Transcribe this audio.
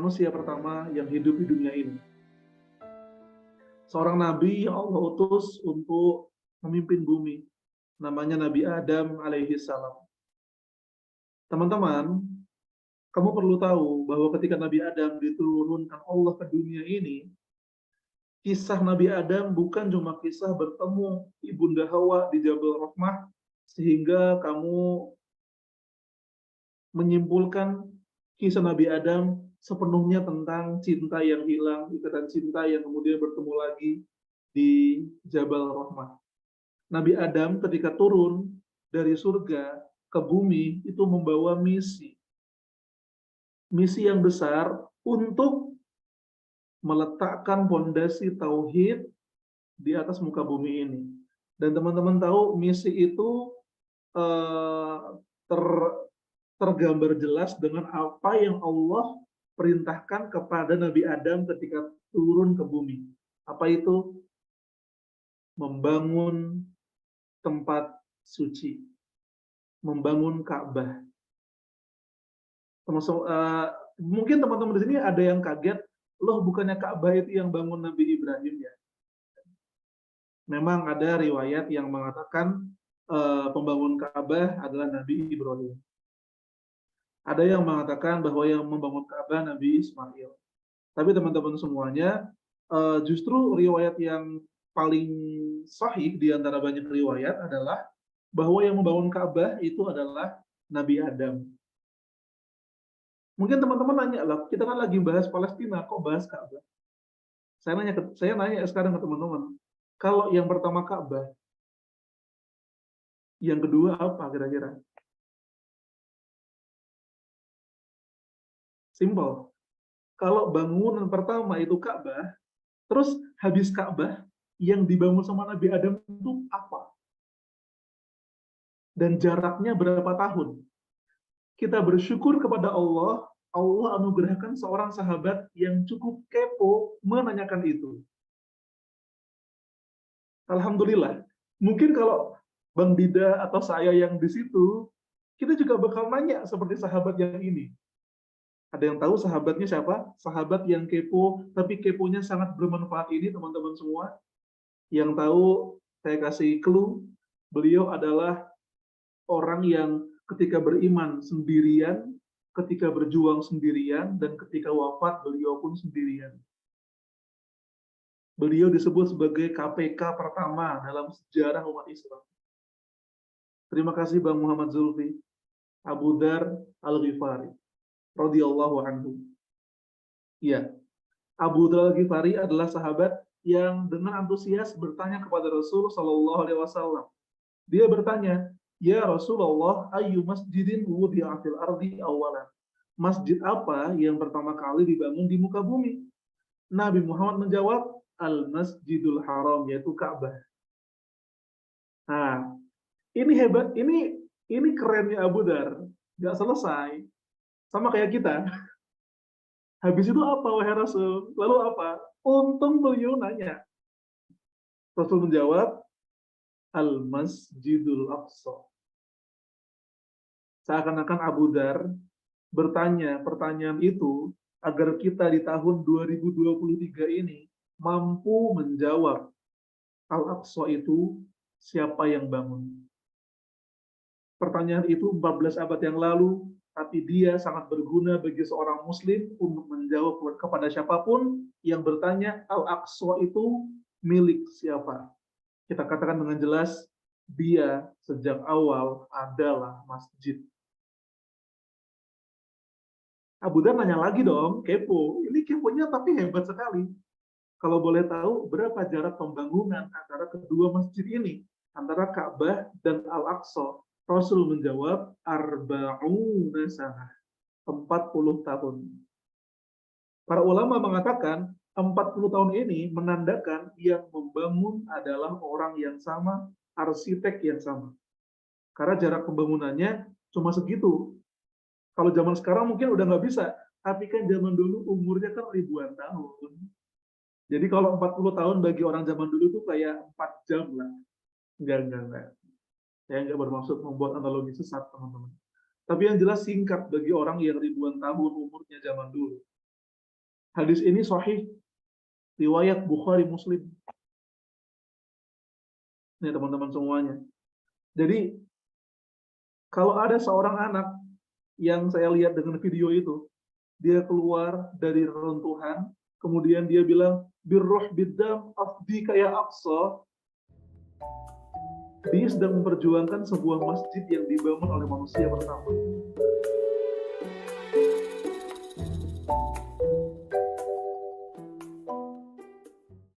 manusia pertama yang hidup di dunia ini. Seorang nabi yang Allah utus untuk memimpin bumi. Namanya Nabi Adam alaihi salam. Teman-teman, kamu perlu tahu bahwa ketika Nabi Adam diturunkan Allah ke dunia ini, kisah Nabi Adam bukan cuma kisah bertemu Ibunda Hawa di Jabal Rahmah, sehingga kamu menyimpulkan kisah Nabi Adam sepenuhnya tentang cinta yang hilang, ikatan cinta yang kemudian bertemu lagi di Jabal Rahmah. Nabi Adam ketika turun dari surga ke bumi itu membawa misi yang besar untuk meletakkan pondasi tauhid di atas muka bumi ini. Dan teman-teman tahu misi itu eh, ter, tergambar jelas dengan apa yang Allah perintahkan kepada Nabi Adam ketika turun ke bumi. Apa itu? Membangun tempat suci, membangun Ka'bah. Mungkin teman-teman di sini ada yang kaget, loh bukannya Ka'bah itu yang bangun Nabi Ibrahim ya? Memang ada riwayat yang mengatakan pembangun Ka'bah adalah Nabi Ibrahim. Ada yang mengatakan bahwa yang membangun Ka'bah Nabi Ismail. Tapi teman-teman semuanya, justru riwayat yang paling sahih di antara banyak riwayat adalah bahwa yang membangun Ka'bah itu adalah Nabi Adam. Mungkin teman-teman nanya lah, kita kan lagi bahas Palestina, kok bahas Ka'bah? Saya nanya sekarang ke teman-teman, kalau yang pertama Ka'bah, yang kedua apa kira-kira? Simple. Kalau bangunan pertama itu Ka'bah, terus habis Ka'bah, yang dibangun sama Nabi Adam itu apa? Dan jaraknya berapa tahun? Kita bersyukur kepada Allah, Allah anugerahkan seorang sahabat yang cukup kepo menanyakan itu. Alhamdulillah. Mungkin kalau Bang Dida atau saya yang di situ, kita juga bakal nanya seperti sahabat yang ini. Ada yang tahu sahabatnya siapa? Sahabat yang kepo, tapi keponya sangat bermanfaat ini teman-teman semua. Yang tahu, saya kasih clue, beliau adalah orang yang ketika beriman sendirian, ketika berjuang sendirian, dan ketika wafat beliau pun sendirian. Beliau disebut sebagai KPK pertama dalam sejarah umat Islam. Terima kasih Bang Muhammad Zulfi, Abu Dar Al-Ghifari, radhiyallahu anhu. Ya, Abu Dar Al-Ghifari adalah sahabat yang dengan antusias bertanya kepada Rasul Shallallahu Alaihi Wasallam. Dia bertanya, ya Rasulullah, ayu masjidin wudi'a fil ardi awalan. Masjid apa yang pertama kali dibangun di muka bumi? Nabi Muhammad menjawab, Al-Masjidul Haram, yaitu Ka'bah. Nah, ini hebat, ini kerennya Abu Dar. Gak selesai. Sama kayak kita. Habis itu apa, wahai Rasul? Lalu apa? Untung beliau nanya. Rasul menjawab, Al-Masjidul Aqsa. Seakan-akan Abu Dar bertanya pertanyaan itu agar kita di tahun 2023 ini mampu menjawab Al-Aqsa itu siapa yang bangun. Pertanyaan itu 14 abad yang lalu, tapi dia sangat berguna bagi seorang muslim untuk menjawab kepada siapapun yang bertanya Al-Aqsa itu milik siapa. Kita katakan dengan jelas, dia sejak awal adalah masjid. Abu Dhar nanya lagi dong, kepo. Ini keponya tapi hebat sekali. Kalau boleh tahu, berapa jarak pembangunan antara kedua masjid ini? Antara Ka'bah dan Al-Aqsa. Rasul menjawab, Arba'una sanah. 40 tahun. Para ulama mengatakan, 40 tahun ini menandakan yang membangun adalah orang yang sama, arsitek yang sama. Karena jarak pembangunannya cuma segitu. Kalau zaman sekarang mungkin udah nggak bisa, tapi kan zaman dulu umurnya kan ribuan tahun. Jadi kalau 40 tahun bagi orang zaman dulu itu kayak 4 jam lah. Enggak. Saya nggak bermaksud membuat analogi sesat, teman-teman. Tapi yang jelas singkat bagi orang yang ribuan tahun umurnya zaman dulu. Hadis ini sahih, riwayat Bukhari Muslim. Ini teman-teman semuanya. Jadi, kalau ada seorang anak yang saya lihat dengan video itu, dia keluar dari reruntuhan, kemudian dia bilang, birruh biddam afdi kaya aqsa. Dia sedang memperjuangkan sebuah masjid yang dibangun oleh manusia pertama.